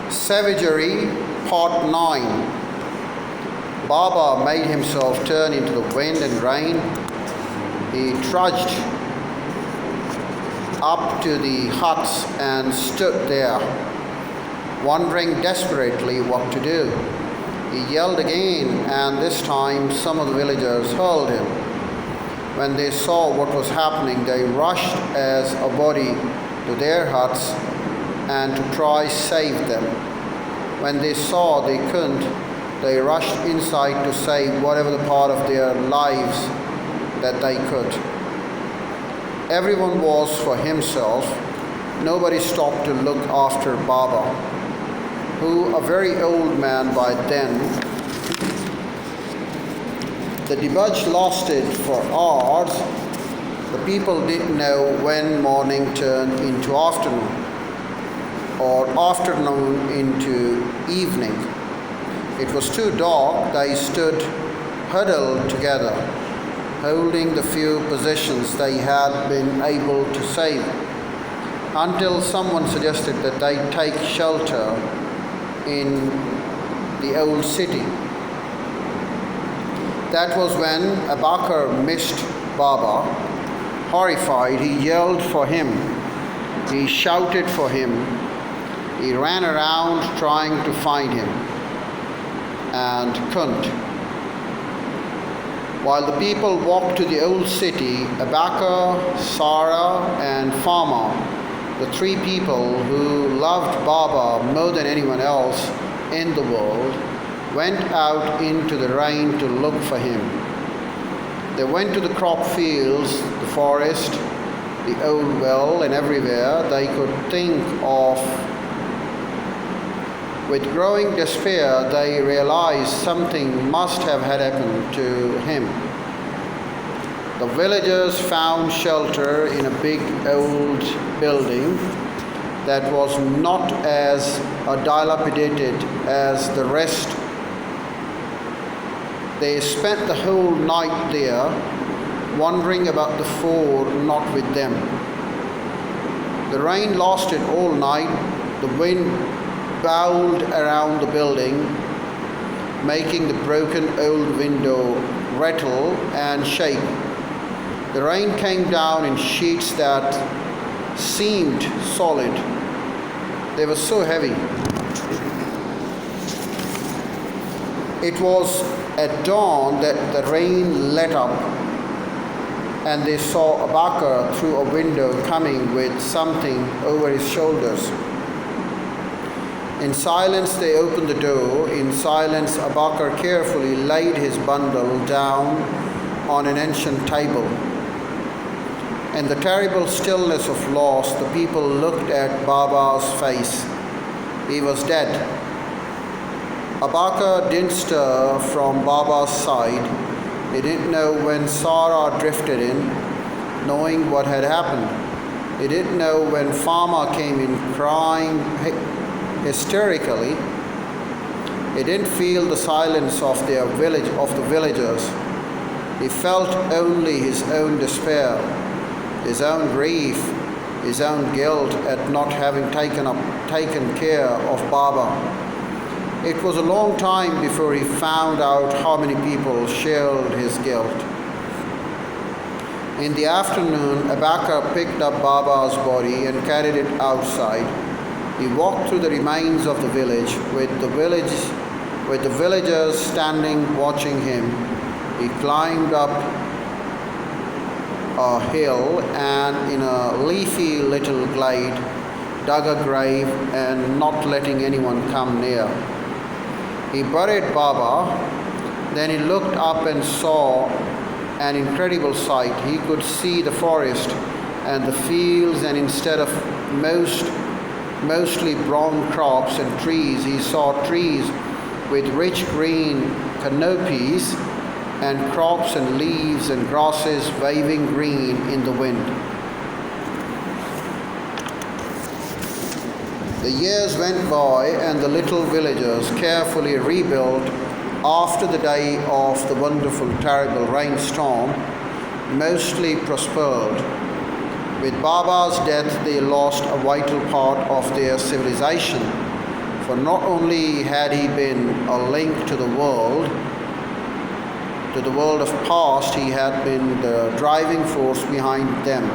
Savagery, Part 9. Baba made himself turn into the wind and rain. He trudged up to the huts and stood there, wondering desperately what to do. He yelled again, and this time some of the villagers heard him. When they saw what was happening, they rushed as a body to their huts and to try save them. When they saw they couldn't, they rushed inside to save whatever the part of their lives that they could. Everyone was for himself. Nobody stopped to look after Baba, who, a very old man by then. The debauch lasted for hours. The people didn't know when morning turned into afternoon, or afternoon into evening. It was too dark. They stood huddled together, holding the few possessions they had been able to save, until someone suggested that they take shelter in the old city. That was when Abakar missed Baba. Horrified, he yelled for him. He shouted for him. He ran around trying to find him and couldn't. While the people walked to the old city, Abakar, Sarah, and Fama, the three people who loved Baba more than anyone else in the world, went out into the rain to look for him. They went to the crop fields, the forest, the old well, and everywhere they could think of. With growing despair, they realized something must have had happened to him. The villagers found shelter in a big old building that was not as dilapidated as the rest. They spent the whole night there, wondering about the four not with them. The rain lasted all night. The wind bowled around the building, making the broken old window rattle and shake. The rain came down in sheets that seemed solid. They were so heavy. It was at dawn that the rain let up, and they saw Abakar through a window coming with something over his shoulders. In silence, they opened the door. In silence, Abakar carefully laid his bundle down on an ancient table. In the terrible stillness of loss, the people looked at Baba's face. He was dead. Abakar didn't stir from Baba's side. He didn't know when Sarah drifted in, knowing what had happened. He didn't know when Fama came in crying hysterically. He didn't feel the silence of the villagers. He felt only his own despair, his own grief, his own guilt at not having taken care of Baba. It was a long time before he found out how many people shared his guilt. In the afternoon, Abakar picked up Baba's body and carried it outside. He walked through the remains of the village with the villagers standing watching him. He climbed up a hill and in a leafy little glade dug a grave and not letting anyone come near. He buried Baba. Then he looked up and saw an incredible sight. He could see the forest and the fields, and instead of mostly brown crops and trees, he saw trees with rich green canopies and crops and leaves and grasses waving green in the wind. The years went by, and the little villagers, carefully rebuilt after the day of the wonderful, terrible rainstorm, mostly prospered. With Baba's death, they lost a vital part of their civilization. For not only had he been a link to the world of past, he had been the driving force behind them.